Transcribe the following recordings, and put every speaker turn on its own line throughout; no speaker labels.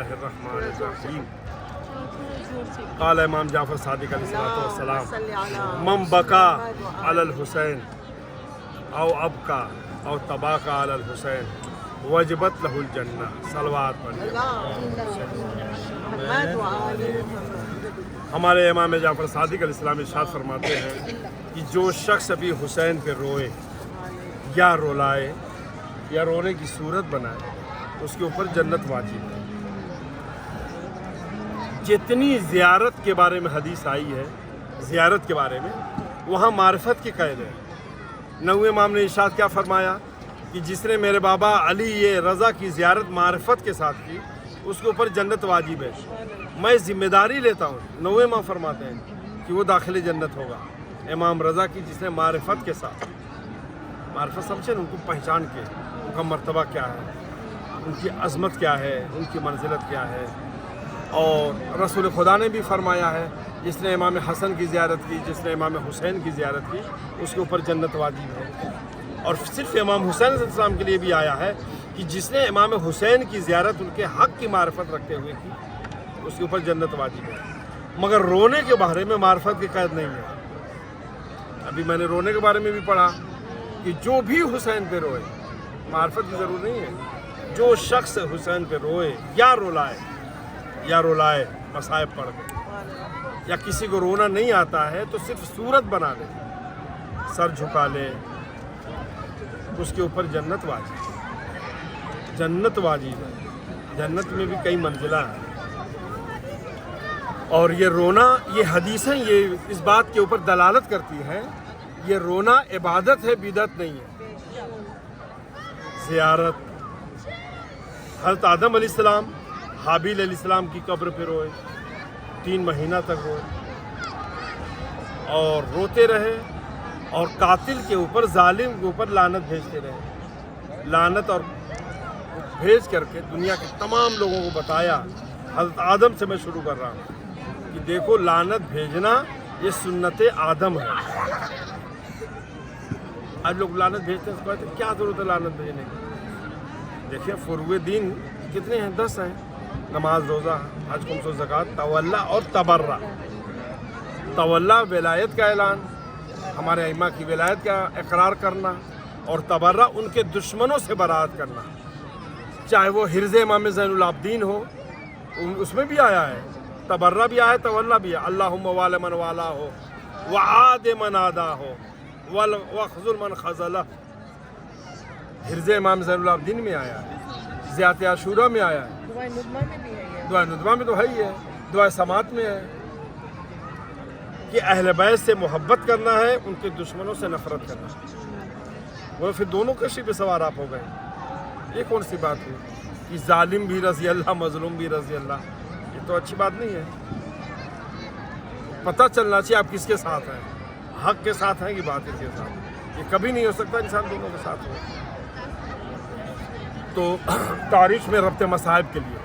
الرحیم قال امام جعفر صادق علیہ السلام من بکا علی الحسین او ابکا او تباکا علی الحسین وجبت لہ الجنہ. صلوات پڑھیے. ہمارے امام جعفر صادق علیہ السلام ارشاد فرماتے ہیں کہ جو شخص ابھی حسین پہ روئے یا رولائے یا رونے کی صورت بنائے اس کے اوپر جنت واجب ہے. جتنی زیارت کے بارے میں حدیث آئی ہے زیارت کے بارے میں وہاں معرفت کی قید ہے. نویں امام نے ارشاد کیا فرمایا کہ جس نے میرے بابا علی رضا کی زیارت معرفت کے ساتھ کی اس کے اوپر جنت واجب ہے. میں ذمہ داری لیتا ہوں. نویں امام فرماتے ہیں کہ وہ داخل جنت ہوگا امام رضا کی جس نے معرفت کے ساتھ. معرفت سمجھے ان کو پہچان کے ان کا مرتبہ کیا ہے, ان کی عظمت کیا ہے, ان کی منزلت کیا ہے. اور رسول خدا نے بھی فرمایا ہے جس نے امام حسن کی زیارت کی, جس نے امام حسین کی زیارت کی اس کے اوپر جنت واجب ہے. اور صرف امام حسین علیہ السلام کے لیے بھی آیا ہے کہ جس نے امام حسین کی زیارت ان کے حق کی معرفت رکھتے ہوئے کی اس کے اوپر جنت واجب ہے. مگر رونے کے بارے میں معرفت کی قید نہیں ہے. ابھی میں نے رونے کے بارے میں بھی پڑھا کہ جو بھی حسین پہ روئے معرفت کی ضرورت نہیں ہے. جو شخص حسین پہ روئے یا رولائے مصائب پڑھ کے یا کسی کو رونا نہیں آتا ہے تو صرف صورت بنا لے, سر جھکا لے, اس کے اوپر جنت واجب ہے. جنت واجب ہے. جنت میں بھی کئی منزلہ ہیں. اور یہ رونا, یہ حدیثیں یہ اس بات کے اوپر دلالت کرتی ہیں یہ رونا عبادت ہے, بدعت نہیں ہے. زیارت حضرت آدم علیہ السلام حابیل علیہ السلام کی قبر پہ روئے, 3 مہینہ تک روئے اور روتے رہے اور قاتل کے اوپر, ظالم کے اوپر لعنت بھیجتے رہے. لعنت اور بھیج کر کے دنیا کے تمام لوگوں کو بتایا. حضرت آدم سے میں شروع کر رہا ہوں کہ دیکھو لعنت بھیجنا یہ سنت آدم ہے. آج لوگ لعنت بھیجتے ہیں, کہتے ہیں کیا ضرورت ہے لعنت بھیجنے کی. دیکھیں فروع دین کتنے ہیں, 10 ہیں. نماز, روزہ, حج, خمس و زکوٰۃ, تولا اور تبرہ. تولا ولایت کا اعلان, ہمارے ائمہ کی ولایت کا اقرار کرنا, اور تبرہ ان کے دشمنوں سے برات کرنا. چاہے وہ حرز امام زین العابدین ہو اس میں بھی آیا ہے, تبرہ بھی آیا ہے, تولا بھی ہے. اللہم وال من والا ہو وعاد من عادا ہو وخذل من خذلہ. حرز امام زین العابدین میں آیا ہے, زیارت عاشورہ میں آیا ہے, دعائے ندبہ میں تو ہے ہی ہے, دعائے سماعت میں ہے کہ اہل بیت سے محبت کرنا ہے, ان کے دشمنوں سے نفرت کرنا ہے. وہ پھر دونوں کشتی پہ سوار آپ ہو گئے. یہ کون سی بات ہوئی کہ ظالم بھی رضی اللہ مظلوم بھی رضی اللہ. یہ تو اچھی بات نہیں ہے. پتہ چلنا چاہیے آپ کس کے ساتھ ہیں, حق کے ساتھ ہیں کہ باطل کے ساتھ. یہ کبھی نہیں ہو سکتا انسان دونوں کے ساتھ ہو. تو تاریخ میں ربط مصائب کے لیے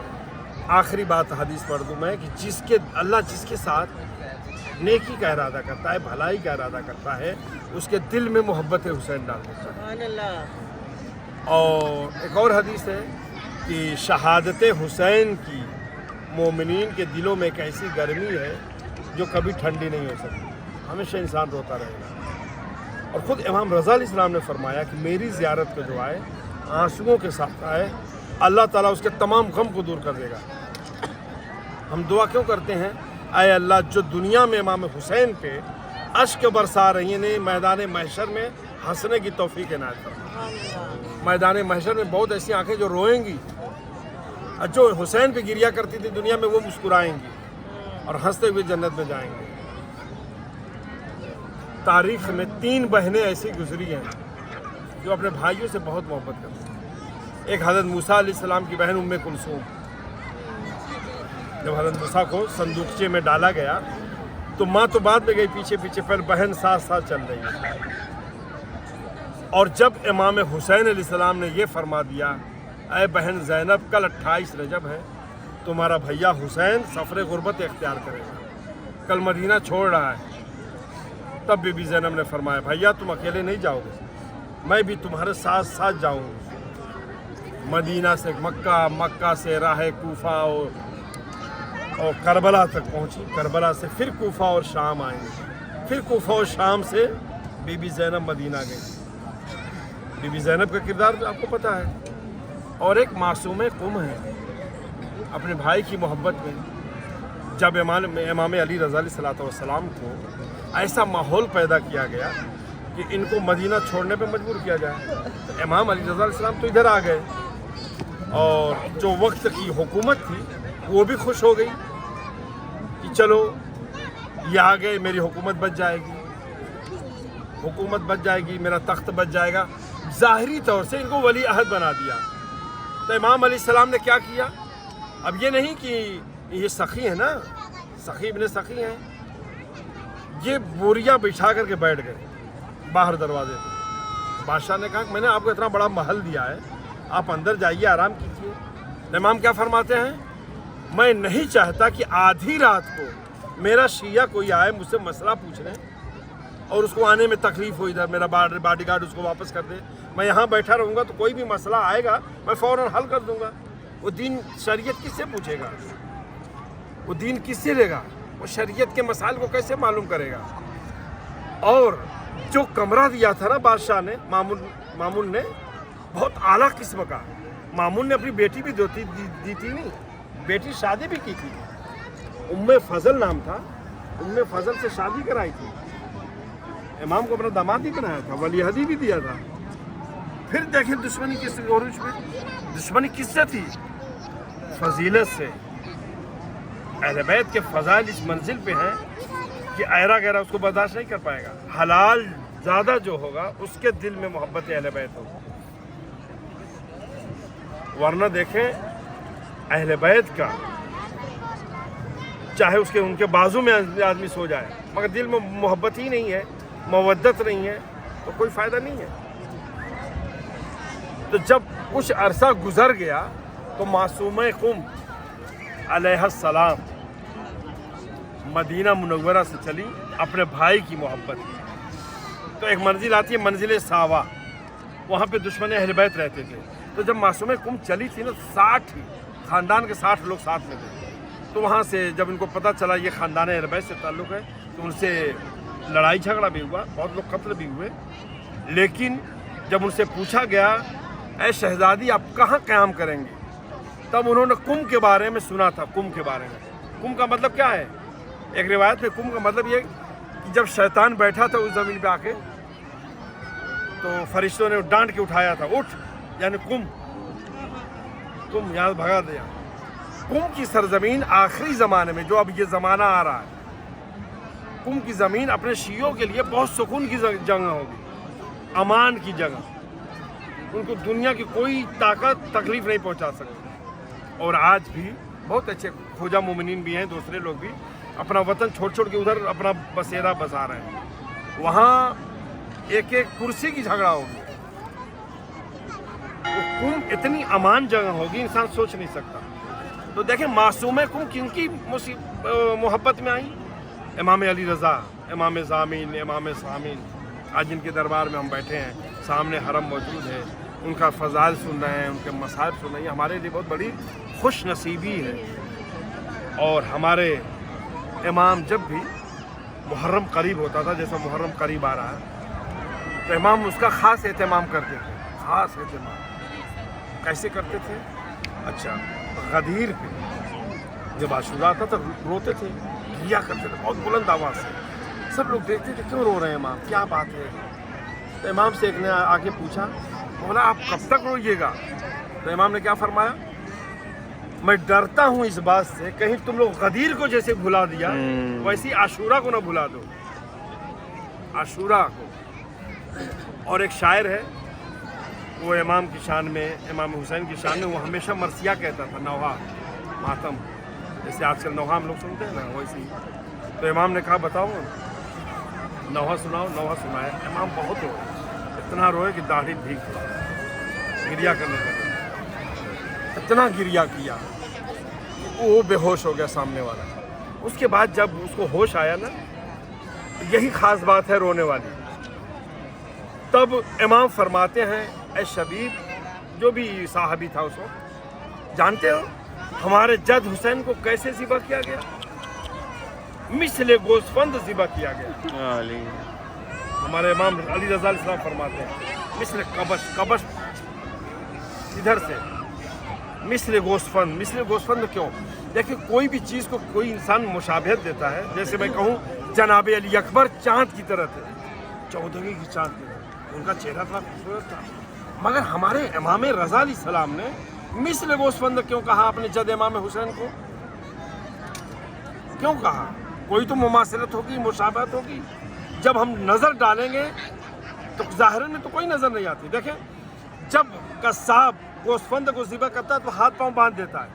آخری بات حدیث پڑھ دوں میں کہ اللہ جس کے ساتھ نیکی کا ارادہ کرتا ہے, بھلائی کا ارادہ کرتا ہے, اس کے دل میں محبت حسین ڈال دیتا ہے. اور ایک اور حدیث ہے کہ شہادت حسین کی مومنین کے دلوں میں ایک ایسی گرمی ہے جو کبھی ٹھنڈی نہیں ہو سکتی. ہمیشہ انسان روتا رہے گا. اور خود امام رضا علیہ السلام نے فرمایا کہ میری زیارت پہ جو آئے آنسوؤں کے ساتھ آئے, اللہ تعالیٰ اس کے تمام غم کو دور کر دے گا. ہم دعا کیوں کرتے ہیں, اے اللہ جو دنیا میں امام حسین پہ اشک برسا رہی ہیں میدان محشر میں ہنسنے کی توفیق عنایت فرما. میدان محشر میں بہت ایسی آنکھیں جو روئیں گی, جو حسین پہ گریا کرتی تھی دنیا میں وہ مسکرائیں گی اور ہنستے ہوئے جنت میں جائیں گے. تاریخ میں 3 بہنیں ایسی گزری ہیں جو اپنے بھائیوں سے بہت محبت کرتی ہیں. ایک حضرت موسیٰ علیہ السلام کی بہن ام کلثوم. جب حضرت موسیٰ کو صندوقچے میں ڈالا گیا تو ماں تو بعد میں گئی پیچھے پیچھے, پر بہن ساتھ ساتھ چل رہی ہے. اور جب امام حسین علیہ السلام نے یہ فرما دیا, اے بہن زینب کل 28 رجب ہے, تمہارا بھیا حسین سفر غربت اختیار کرے گا, کل مدینہ چھوڑ رہا ہے. تب بی بی زینب نے فرمایا, بھیا تم اکیلے نہیں جاؤ گے, میں بھی تمہارے ساتھ ساتھ جاؤں گی. मदीना से मक्का, मक्का से राह कूफा और करबला तक पहुंची। करबला से फिर कूफा और शाम आई, फिर कूफा और शाम से बीबी ज़ैनब मदीना गई। बीबी ज़ैनब का किरदार आपको पता है, और एक मासूम कुम है अपने भाई की मोहब्बत में। जब इमाम अली रज़ा अलैहिस्सलाम को ऐसा माहौल पैदा किया गया कि इनको मदीना छोड़ने पे मजबूर किया जाए, तो इमाम अली रज़ा अलैहिस्सलाम तो इधर आ गए, और जो वक्त की हुकूमत थी वो भी खुश हो गई कि चलो ये आ गए, मेरी हुकूमत बच जाएगी, हुकूमत बच जाएगी, मेरा तख्त बच जाएगा। ज़ाहिरी तौर से इनको वली अहद बना दिया। तो इमाम अलैहिस्सलाम ने क्या किया, अब ये नहीं कि ये सखी है ना, सखी इब्ने सखी हैं, ये बोरियां बिछा करके बैठ गए बाहर दरवाजे पे। बादशाह ने कहा कि मैंने आपको इतना बड़ा महल दिया है, आप अंदर जाइए, आराम कीजिए। इमाम क्या फरमाते हैं, मैं नहीं चाहता कि आधी रात को मेरा शिया कोई आए मुझसे मसला पूछने और उसको आने में तकलीफ़ हो, इधर मेरा बॉडीगार्ड उसको वापस कर दे। मैं यहाँ बैठा रहूँगा तो कोई भी मसला आएगा मैं फ़ौरन हल कर दूँगा। वो दीन शरीयत किससे पूछेगा, वो दीन किससे लेगा, वो शरीयत के मसाइल को कैसे मालूम करेगा। और जो कमरा दिया था ना बादशाह ने, मामून ने, बहुत आला किस्म का। मामून ने अपनी बेटी भी दी थी, नहीं बेटी शादी भी की थी, उम्मे फजल नाम था, उम्मे फजल से शादी कराई थी, इमाम को अपना दामाद भी बनाया था, वली अहदी भी दिया था। फिर देखें दुश्मनी किस औरूज में, दुश्मनी किससे थी, फजीलत से। अहले बैत के फ़ज़ाइल इस मंजिल पे हैं कि ऐरा गैरा उसको बर्दाश्त नहीं कर पाएगा। हलाल ज़्यादा जो होगा उसके दिल में मोहब्बत अहले बैत होगी, वरना देखें अहले बैत का चाहे उसके उनके बाजू में आदमी सो जाए, मगर दिल में मोहब्बत ही नहीं है, मवद्दत नहीं है, तो कोई फ़ायदा नहीं है। तो जब कुछ अरसा गुजर गया तो मासूम कुम अलैहिस्सलाम मदीना मुनव्वरा से चली अपने भाई की मोहब्बत में। तो एक मंजिल आती है मंजिल सावा, वहाँ पे दुश्मन अहले बैत रहते थे। तो जब मासूम कुम चली थी ना, 60 ख़ानदान के 60 लोग साथ में थे। तो वहाँ से जब इनको पता चला ये ख़ानदान अहले बैत से ताल्लुक़ है, तो उनसे लड़ाई झगड़ा भी हुआ, बहुत लोग कत्ल भी हुए। लेकिन जब उनसे पूछा गया, ऐ शहज़ादी आप कहाँ क़याम करेंगे, तब उन्होंने कुम के बारे में सुना था। कुम के बारे में, कुम का मतलब क्या है, एक रिवायत में कुम का मतलब ये कि जब शैतान बैठा था उस ज़मीन पे आके, तो फरिश्तों ने डांट के उठाया था, उठ, यानी कुम यहाँ भगा दिया। कुम की सरजमीन आखिरी ज़माने में, जो अब ये ज़माना आ रहा है, कुम की ज़मीन अपने शियों के लिए बहुत सुकून की जगह होगी, अमान की जगह, उनको दुनिया की कोई ताकत तकलीफ़ नहीं पहुंचा सकती। और आज भी बहुत अच्छे खोजा मोमिनीन भी हैं, दूसरे लोग भी अपना वतन छोड़ के उधर अपना बसेरा बसा रहे हैं। वहाँ एक एक कुर्सी की झगड़ा होगी, वो कुम इतनी अमान जगह होगी इंसान सोच नहीं सकता। तो देखें मासूम कुम किनकी मोहब्बत में आई, इमाम अली रज़ा, इमाम ज़ामीन, इमाम सामीन। आज इनके दरबार में हम बैठे हैं, सामने हरम मौजूद है, उनका फ़ज़ाइल सुन रहे हैं, उनके मसाइब सुन रहे हैं, हमारे लिए बहुत बड़ी खुश नसीबी है। और हमारे इमाम जब भी मुहर्रम करीब होता था, जैसा मुहर्रम करीब आ रहा है, तो इमाम उसका ख़ास एहतमाम करते थे। ख़ास एहतमाम कैसे करते थे, अच्छा, गदीर पे जब आशूरा आता तो रोते थे, रिया करते थे बहुत बुलंद आवाज़ से। सब लोग देखते थे क्यों रो रहे हैं इमाम, क्या बात है। तो इमाम से एक ने आके पूछा, बोला आप कब तक रोइएगा। तो इमाम ने क्या फरमाया, मैं डरता हूँ इस बात से कहीं तुम लोग गदीर को जैसे भुला दिया वैसे आशूरा को ना भुला दो, आशूरा को। और एक शायर है, वो इमाम की शान में, इमाम हुसैन की शान में, वो हमेशा मरसिया कहता था, नौहा मातम, जैसे आजकल नौहा हम लोग सुनते हैं ना, वैसे ही। तो इमाम ने कहा बताओ नौहा सुनाओ, नौहा सुनाया। इमाम बहुत रोए, इतना रोए कि दाढ़ी भीग गई, गिरिया करने लगे, इतना गिरिया किया वो बेहोश हो गया सामने वाला। उसके बाद जब उसको होश आया ना, यही ख़ास बात है रोने वाली। तब इमाम फरमाते हैं, ऐ शबीब जो भी साहबी था उस वक्त, जानते हो हमारे जद हुसैन को कैसे ज़िबा किया गया? मिस्ले गोस्फंद ज़िबा किया गया। हमारे इमाम अली रज़ा अलैहिस्सलाम फरमाते हैं मिस्ले कबश इधर से मिस्ले गोस्फंद क्यों? देखिए कोई भी चीज़ को कोई इंसान मुशाबहत देता है, जैसे मैं कहूँ जनाब अली अकबर चाँद की तरह थे, 14वीं की चाँद की तरह, उनका चेहरा था खूबसूरत था, मगर हमारे इमाम रज़ा अलैहिस्सलाम ने मिस्ले गोस्फंद क्यों कहा अपने जद इमाम हुसैन को? क्यों कहा? कोई तो मुमासिलत होगी, मुशाबहत होगी। जब हम नज़र डालेंगे तो ज़ाहिर में तो कोई नज़र नहीं आती। देखें जब कस्साब गोस्फंद को ज़िबा करता है तो हाथ पांव बांध देता है,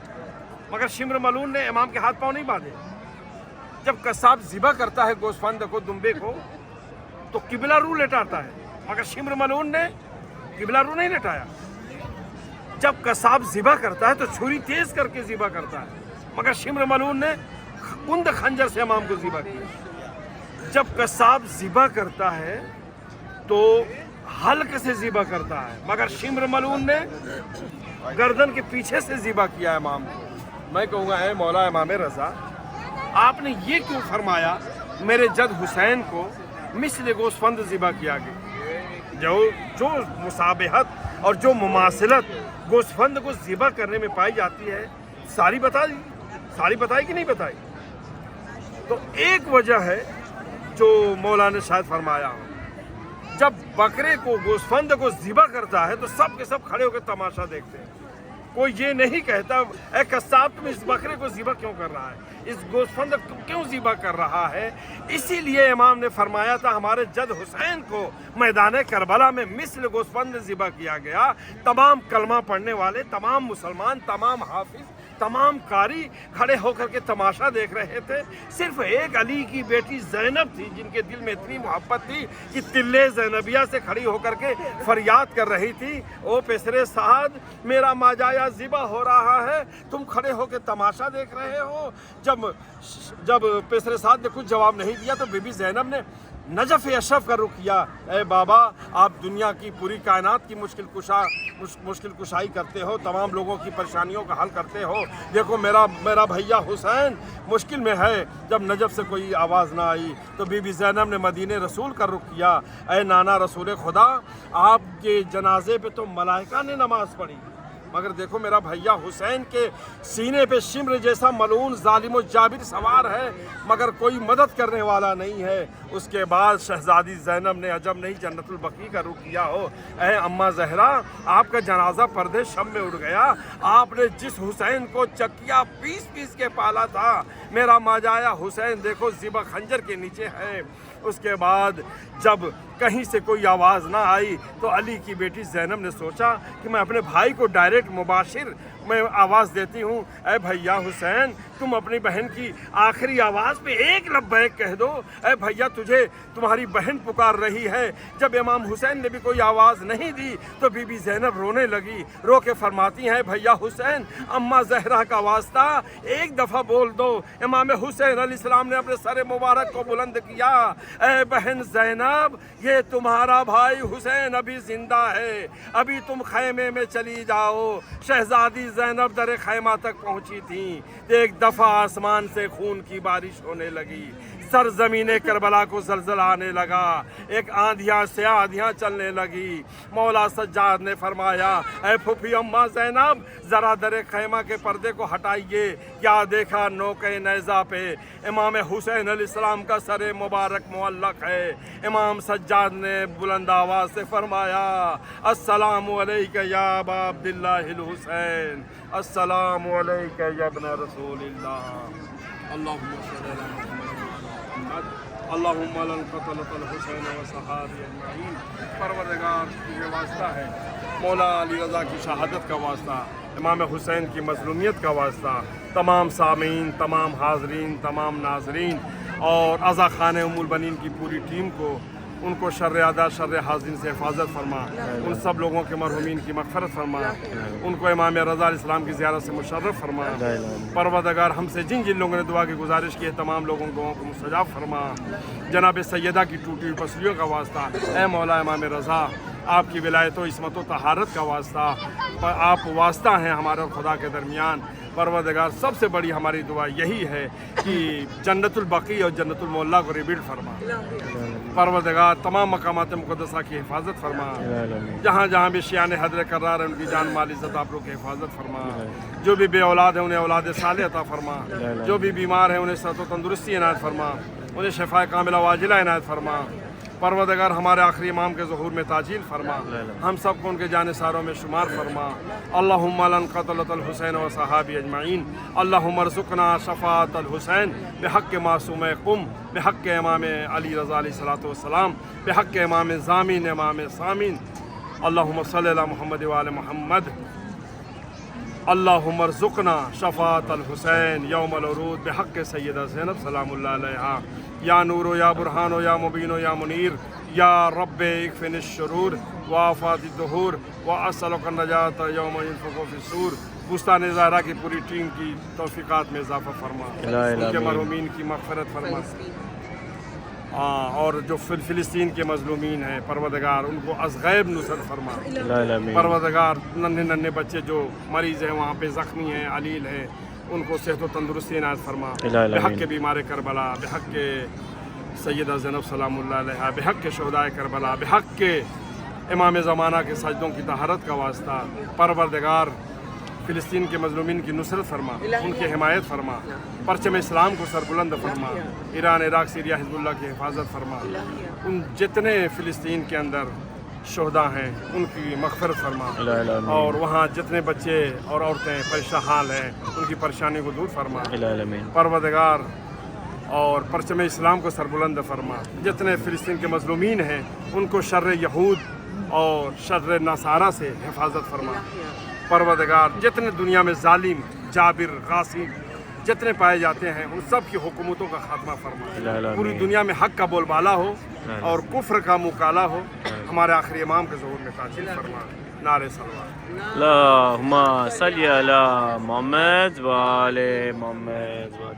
मगर शिम्र मलून ने इमाम के हाथ पांव नहीं बांधे। जब कस्साब ज़िबा करता है गोस्फंद को, दुम्बे को, तो किबला रू लेटाता है, मगर शिम्र मलून ने किबला रू नहीं लेटाया। जब कस्साब ज़िबा करता है तो छुरी तेज करके ज़िबा करता है, मगर शिम्र मलून ने कुंद खंजर से इमाम को ज़िबा किया। जब कस्साब ज़िबा करता है तो हल्क से ज़िबा करता है, मगर शिम्र मलून ने गर्दन के पीछे से ज़िबा किया इमाम को। मैं कहूँगा है मौला इमाम रज़ा, आपने ये क्यों फरमाया मेरे जद हुसैन को मिस्ल गोस्फंद ज़िबा किया गया? जो मुसाबहत और जो मुमासिलत गोस्फंद को ज़िबा करने में पाई जाती है, सारी बताई कि नहीं बताई? तो एक वजह है जो मौला ने शायद फरमाया, जब बकरे को गोस्फंद को ज़िबा करता है तो सब के सब खड़े होकर तमाशा देखते हैं। कोई ये नहीं कहता ए कस्साब तुम इस बकरे को ज़िबा क्यों कर रहा है, इस गोस्फंद को क्यों ज़िबा कर रहा है? इसीलिए इमाम ने फरमाया था हमारे जद हुसैन को मैदान करबला में मिस्ल गोस्फंद ज़िबा किया गया। तमाम कलमा पढ़ने वाले, तमाम मुसलमान, तमाम हाफिज, तमाम कारी खड़े होकर के तमाशा देख रहे थे। सिर्फ एक अली की बेटी ज़ैनब थी जिनके दिल में इतनी मोहब्बत थी कि तिल्ले ज़ैनबिया से खड़ी होकर के फरियाद कर रही थी, ओ पेसरे साद मेरा माजाया ज़िबा हो रहा है, तुम खड़े होकर तमाशा देख रहे हो। जब पेसरे साद ने कुछ जवाब नहीं दिया तो बीबी ज़ैनब ने नजफ़ अशरफ का रुख किया, ए बाबा आप दुनिया की पूरी कायनात की मुश्किल कुशाई करते हो, तमाम लोगों की परेशानियों का हल करते हो। देखो मेरा भैया हुसैन मुश्किल में है। जब नजफ़ से कोई आवाज़ ना आई तो बीबी ज़ैनब ने मदीने रसूल का रुख किया, ए नाना रसूल खुदा आपके जनाजे पे तो मलाइका ने नमाज़ पढ़ी, मगर देखो मेरा भैया हुसैन के सीने पे शिम्र जैसा मलून जालिम व जाबिर सवार है, मगर कोई मदद करने वाला नहीं है। उसके बाद शहजादी ज़ैनब ने अजब नहीं जन्नतुल बकी का रुख किया हो, ऐ अम्मा ज़हरा आपका जनाजा पर्दे शम में उड़ गया। आपने जिस हुसैन को चकिया पीस के पाला था, मेरा माजाया हुसैन देखो ज़िबा खंजर के नीचे है। उसके बाद जब कहीं से कोई आवाज़ ना आई तो अली की बेटी ज़ैनब ने सोचा कि मैं अपने भाई को डायरेक्ट मुबाशिर मैं आवाज़ देती हूँ, ऐ भैया हुसैन तुम अपनी बहन की आखिरी आवाज़ पे एक लब्बैक कह दो, ऐ भैया तुझे तुम्हारी बहन पुकार रही है। जब इमाम हुसैन ने भी कोई आवाज़ नहीं दी तो बीबी ज़ैनब रोने लगी, रो के फरमाती हैं भैया हुसैन अम्मा ज़हरा का वास्ता एक दफ़ा बोल दो। इमाम हुसैन अलैहिस्सलाम ने अपने सर मुबारक को बुलंद किया, ऐ बहन ज़ैनब ये तुम्हारा भाई हुसैन अभी ज़िंदा है, अभी तुम खैमे में चली जाओ। शहजादी ज़ैनब दर खैमा तक पहुंची थी, एक दफ़ा आसमान से खून की बारिश होने लगी, सरज़मीने करबला को ज़लज़ला आने लगा, एक आंधियाँ से आंधियाँ चलने लगी। मौला सज्जाद ने फरमाया, ऐ फूफी अम्मा ज़ैनब ज़रा दर खैमा के पर्दे को हटाइए। क्या देखा नौके नैज़ा पे इमाम हुसैन अलैहिस्सलाम का सर मुबारक मुअल्लक़ है। इमाम सज्जाद ने बुलंद आवाज़ से फरमाया, अस्सलामु अलैका या अबा अब्दिल्लाहिल हुसैन, अस्सलामु अलैका या इब्न रसूलिल्लाह, अल्लाहुम्मा सल्ली अला मुहम्मद, अल्लाहुम्मा लल क़तलतल हुसैन व सहाबी अजमईन। परवरदिगार तुझे वास्ता है, मौला अली रज़ा की शहादत का वास्ता, इमाम हुसैन की मज़लूमियत का वास्ता, तमाम सामीन, तमाम हाज़रीन, तमाम नाज़रीन और अज़ा ख़ाने उम्मुल बनीन की पूरी टीम को उनको शर्र आदा शर्र हाज़रीन से हिफाजत फरमा, उन सब लोगों के मरहूमीन की मग़फ़िरत फरमा, उनको इमाम रज़ा अलैहिस्सलाम की ज़ियारत से मुशर्रफ फरमा। परवरदिगार हमसे जिन जिन लोगों ने दुआ की गुजारिश की है तमाम लोगों को मुस्तजाब फरमा। जनाब सैयदा की टूटी हुई पसलियों का वास्ता, ए मौला इमाम रज़ा آپ کی ولایت و عصمت و طہارت کا واسطہ، آپ واسطہ ہیں ہمارے اور خدا کے درمیان۔ پروردگار سب سے بڑی ہماری دعا یہی ہے کہ جنت البقیع اور جنت المعلیٰ کو ریبلڈ فرما۔ پروردگار تمام مقامات مقدسہ کی حفاظت فرما، جہاں جہاں بھی شیعان حضر قرار ہیں ان کی جان مال عزت آپ لوگ کی حفاظت فرما، جو بھی بے اولاد ہیں انہیں اولاد صالح عطا فرما، جو بھی بیمار ہیں انہیں صحت و تندرستی عنایت فرما، انہیں شفاء کاملہ واجلہ عنایت فرما۔ پروردگار ہمارے آخری امام کے ظہور میں تاجیل فرما، ہم سب کو ان کے جانثاروں میں شمار فرما۔ اللہم لن قتلۃ الحسین و صحابی اجمعین، اللہم ارزقنا شفاعت الحسین بحق معصوم قم، بحق امام علی رضا علیہ الصلوۃ والسلام، بحق امام ضامین امام سامین۔ اللہم صلی علی محمد وآل محمد۔ اللہم ارزقنا شفاعت الحسین یوم العروج بحق سیدہ زینب سلام اللہ علیہا۔ یا نور و یا برہان و یا مبین و یا منیر، یا رب اکفن الشرور وآفات الدہور واسألک النجاۃ یوم ینفخ فی الصور۔ بستان زہرا کی پوری ٹیم کی توفیقات میں اضافہ فرما، ان کے مرحومین کی مغفرت فرما، اور جو فلسطین کے مظلومین ہیں پروردگار ان کو از غیب نصرت فرما۔ پروردگار ننھے ننھے بچے جو مریض ہیں وہاں پہ زخمی ہیں علیل ہیں ان کو صحت و تندرستی عنایت فرما، بحق کے بیمار کربلا، بحق کے سیدہ زینب سلام اللہ علیہا، بحق کے شہداء کربلا، بحق کے امام زمانہ کے سجدوں کی طہارت کا واسطہ پروردگار فلسطین کے مظلومین کی نصرت فرما، ان کی حمایت فرما، پرچم اسلام کو سربلند فرما، ایران عراق سیریا حزب اللہ کی حفاظت فرما، ان جتنے فلسطین کے اندر شہداء ہیں ان کی مغفرت فرما، اور وہاں جتنے بچے اور عورتیں پریشان حال ہیں ان کی پریشانی کو دور فرما پروردگار، اور پرچم اسلام کو سربلند فرما۔ جتنے فلسطین کے مظلومین ہیں ان کو شر یہود اور شر نصارہ سے حفاظت فرما پروردگار۔ جتنے دنیا میں ظالم جابر غاصب جتنے پائے جاتے ہیں ان سب کی حکومتوں کا خاتمہ فرما، پوری دنیا میں حق کا بول بالا ہو اور کفر کا مکالا ہو۔ ہمارے آخری امام کے ظہور میں تاجیل فرما۔ نعرہ صلوات۔
اللہم صلی علی محمد و آل محمد و